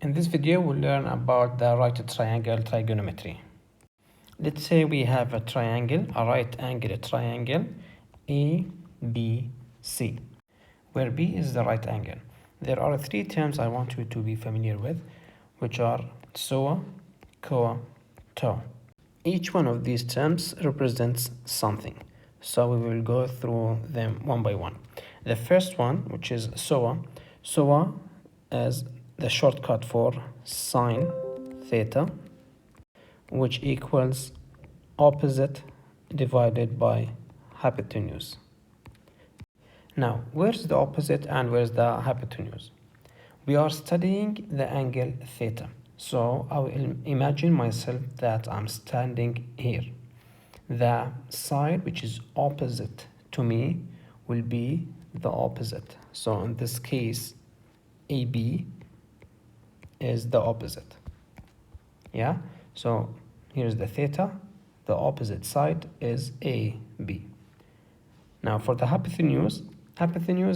In this video, we'll learn about the right triangle trigonometry. Let's say we have a triangle, a right angle triangle, ABC, where B is the right angle. There are three terms I want you to be familiar with, which are SOA, COA, TOA. Each one of these terms represents something, so we will go through them one by one. The first one, which is SOA, SOA is the shortcut for sine theta, which equals opposite divided by hypotenuse. Now, where's the opposite and where's the hypotenuse? We are studying the angle theta. So I will imagine myself that I'm standing here. The side which is opposite to me will be the opposite. So in this case, AB is the opposite. Yeah, so here's the theta, the opposite side is AB. Now for the hypotenuse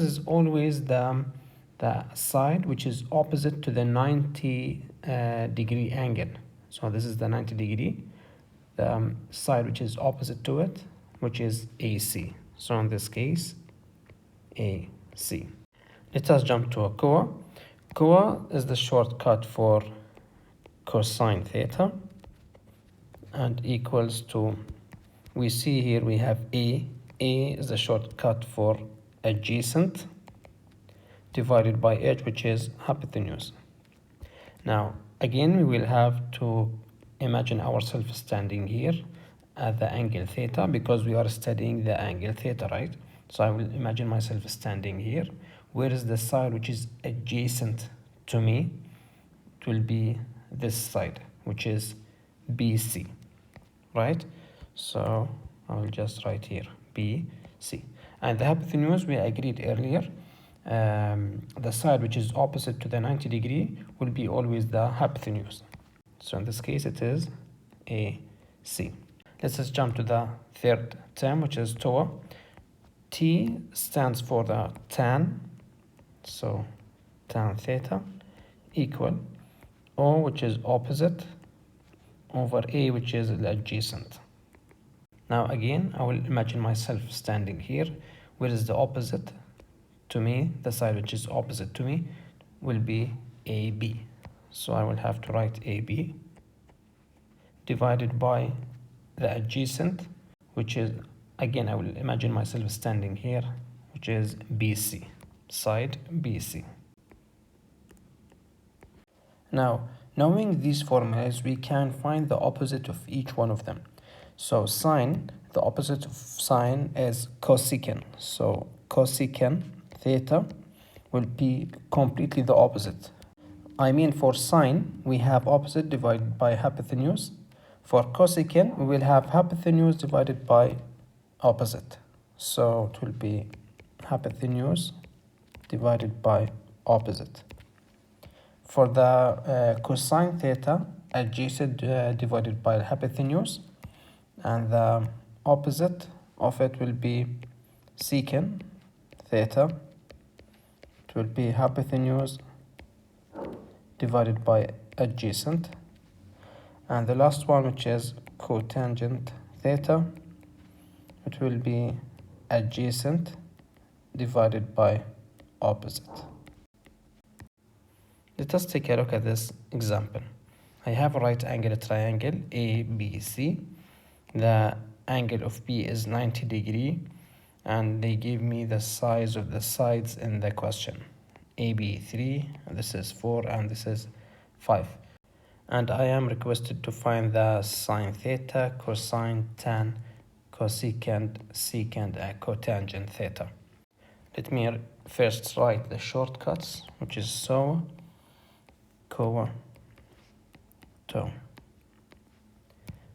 is always the side which is opposite to the 90 degree angle. So this is the 90 degree, the side which is opposite to it, which is AC. So in this case, AC. Let us jump to a COA. COA is the shortcut for cosine theta and equals to, we see here we have A is the shortcut for adjacent divided by H, which is hypotenuse. Now again we will have to imagine ourselves standing here at the angle theta because we are studying the angle theta, right? So I will imagine myself standing here. Where is the side which is adjacent to me? It will be this side, which is BC, right? So I will just write here BC. And the hypotenuse, we agreed earlier, the side which is opposite to the 90 degree will be always the hypotenuse. So in this case, it is AC. Let's just jump to the third term, which is TOA. T stands for the tan, so tan theta, equal O, which is opposite, over A, which is adjacent. Now again, I will imagine myself standing here. Where is the opposite to me? The side which is opposite to me will be AB. So I will have to write AB divided by the adjacent, which is, again, I will imagine myself standing here, which is BC, side BC. Now, knowing these formulas, we can find the opposite of each one of them. So sine, the opposite of sine is cosecant. So cosecant theta will be completely the opposite. I mean, for sine, we have opposite divided by hypotenuse. For cosecant, we will have hypotenuse divided by opposite. So it will be hypotenuse divided by opposite. For the cosine theta, adjacent divided by hypotenuse, and the opposite of it will be secant theta. It will be hypotenuse divided by adjacent. And the last one, which is cotangent theta, it will be adjacent divided by opposite. Let us take a look at this example. I have a right angle triangle ABC. The angle of B is 90 degree and they give me the size of the sides in the question. AB 3, this is 4, and this is 5. And I am requested to find the sine theta, cosine, tan, cosecant, secant, and cotangent theta. Let me first write the shortcuts, which is SOA, COA, TOA.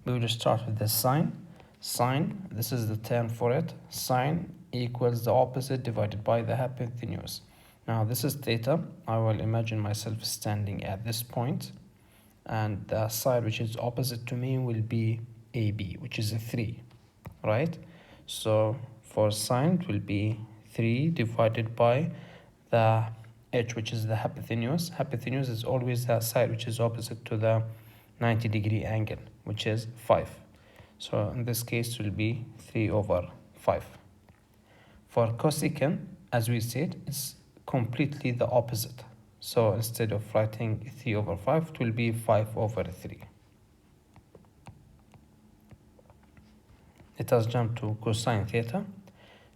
We will start with the sine. Sine, this is the term for it. Sine equals the opposite divided by the hypotenuse. Now this is theta. I will imagine myself standing at this point, and the side which is opposite to me will be AB, which is a 3, right? So for sine, it will be 3 divided by the h, which is the hypotenuse. Hypotenuse is always the side which is opposite to the 90-degree angle, which is 5. So in this case it will be 3/5. For cosecant, as we said, it's completely the opposite. So instead of writing 3/5, it will be 5/3. Let us jump to cosine theta.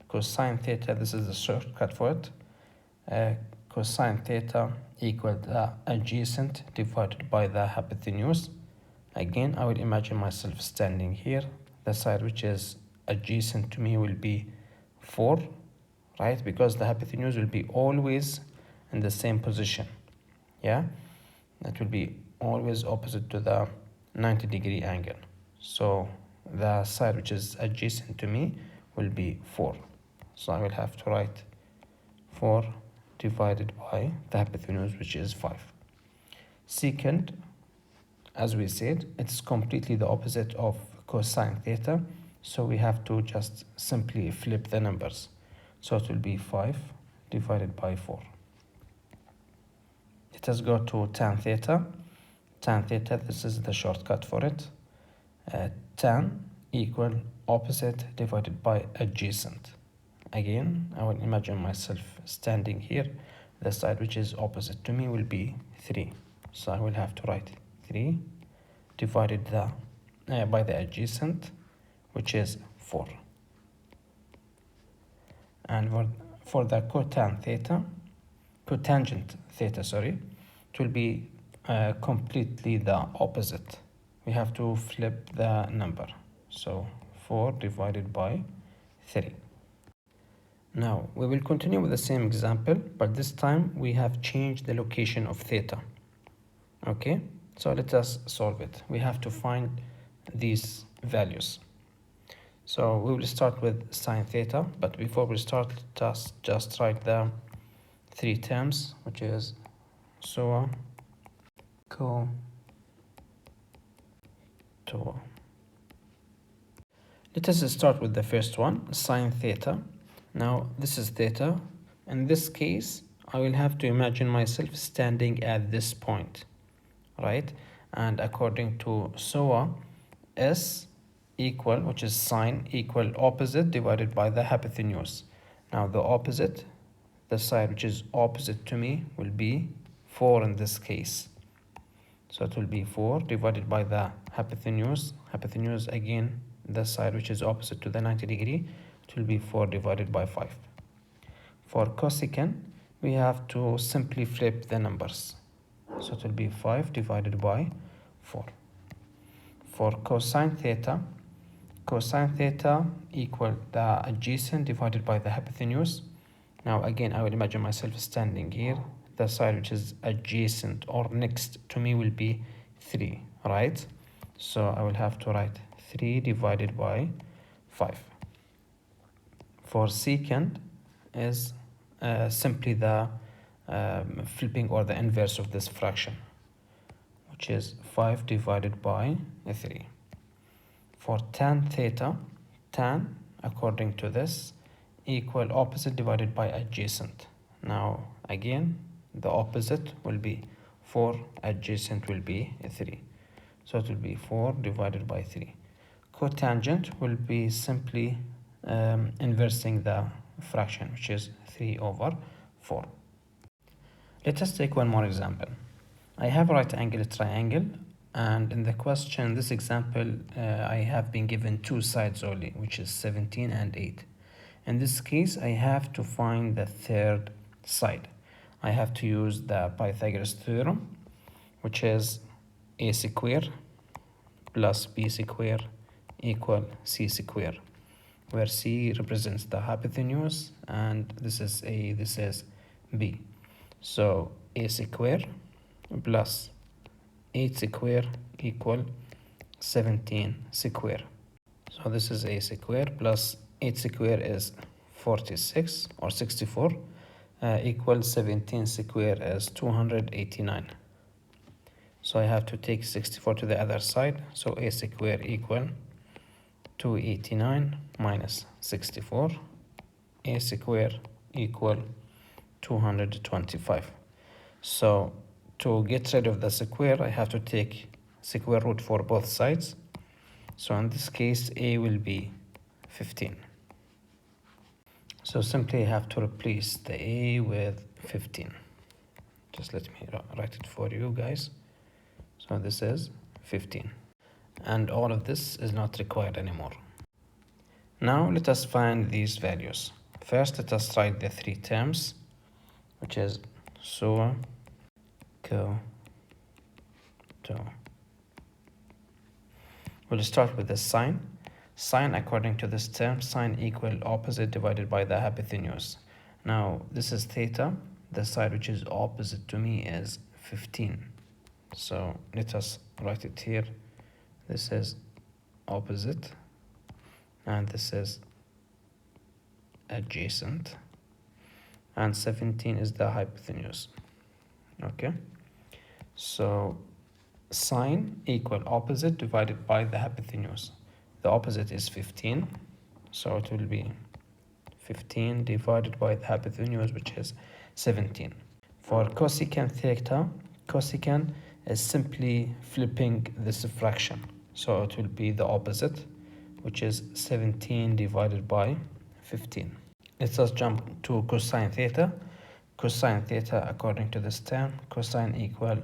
Cosine theta, this is the shortcut for it. Cosine theta equal the adjacent divided by the hypotenuse. Again, I will imagine myself standing here. The side which is adjacent to me will be 4, right? Because the hypotenuse will be always in the same position. Yeah, that will be always opposite to the 90-degree angle. So the side which is adjacent to me will be 4. So I will have to write 4 divided by the hypotenuse, which is 5. Secant, as we said, it's completely the opposite of cosine theta. So we have to just simply flip the numbers. So it will be 5 divided by 4. Let us go to tan theta. Tan theta, this is the shortcut for it. Tan equal opposite divided by adjacent. Again, I will imagine myself standing here. The side which is opposite to me will be 3. So I will have to write 3 divided by the adjacent, which is 4. And for the cotangent theta, sorry, it will be completely the opposite. We have to flip the number. So 4 divided by 3. Now we will continue with the same example, but this time we have changed the location of theta. Okay, so let us solve it. We have to find these values. So we will start with sine theta, but before we start, just write the 3 terms, which is SOHCAHTOA. Let us start with the first one, sine theta. Now this is theta. In this case, I will have to imagine myself standing at this point, right? And according to SOHCAHTOA, S equal, which is sine, equal opposite divided by the hypotenuse. Now the opposite, the side which is opposite to me, will be 4 in this case. So it will be 4 divided by the hypotenuse. Hypotenuse, again, the side which is opposite to the 90 degree, it will be 4 divided by 5. For cosecant, we have to simply flip the numbers. So it will be 5 divided by 4. For cosine theta equal the adjacent divided by the hypotenuse. Now again, I will imagine myself standing here. The side which is adjacent or next to me will be 3, right? So I will have to write 3 divided by 5. For secant is simply the flipping or the inverse of this fraction, which is 5 divided by 3. For tan theta, tan, according to this, equal opposite divided by adjacent. Now again, the opposite will be 4, adjacent will be 3. So it will be 4 divided by 3. Cotangent will be simply inversing the fraction, which is 3/4. Let us take one more example. I have a right angle triangle, and in the question, this example, I have been given 2 sides only, which is 17 and 8. In this case, I have to find the third side. I have to use the Pythagoras theorem, which is a square plus b square equal c square, where c represents the hypotenuse and this is a, this is b. So a square plus 8 square equal 17 square. So this is a square plus 8 square is 46 or 64 equal 17 square is 289. So I have to take 64 to the other side. So a square equal 289 minus 64. A square equal 225. So to get rid of the square, I have to take square root for both sides. So in this case, a will be 15. So simply I have to replace the a with 15. Just let me write it for you guys. So this is 15. And all of this is not required anymore. Now let us find these values. First, let us write the three terms, which is SOHCAHTOA. We'll start with the sine. Sine, according to this term, sine equal opposite divided by the hypotenuse. Now, this is theta. The side which is opposite to me is 15. So let us write it here. This is opposite, and this is adjacent, and 17 is the hypotenuse. Okay, so sine equal opposite divided by the hypotenuse. The opposite is 15, so it will be 15 divided by the hypotenuse, which is 17. For cosecant theta, cosecant is simply flipping this fraction, so it will be the opposite, which is 17 divided by 15. Let's just jump to cosine theta. Cosine theta, according to this term, cosine equal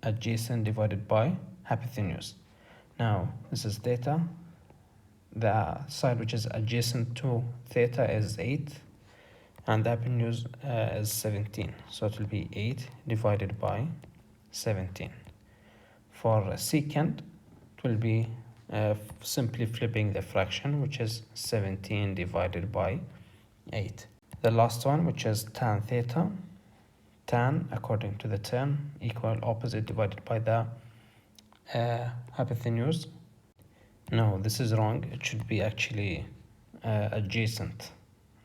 adjacent divided by hypotenuse. Now, this is theta. The side which is adjacent to theta is 8, and the hypotenuse is 17. So it will be 8 divided by 17. For secant, it will be simply flipping the fraction, which is 17 divided by 8. The last one, which is tan theta. Tan, according to the term, equal opposite divided by the hypotenuse. No, this is wrong. It should be actually adjacent.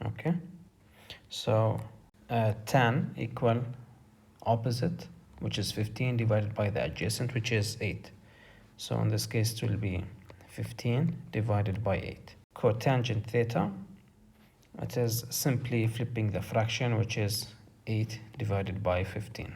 Okay, so tan equal opposite, which is 15 divided by the adjacent, which is 8. So in this case, it will be 15 divided by 8. Cotangent theta, it is simply flipping the fraction, which is 8 divided by 15.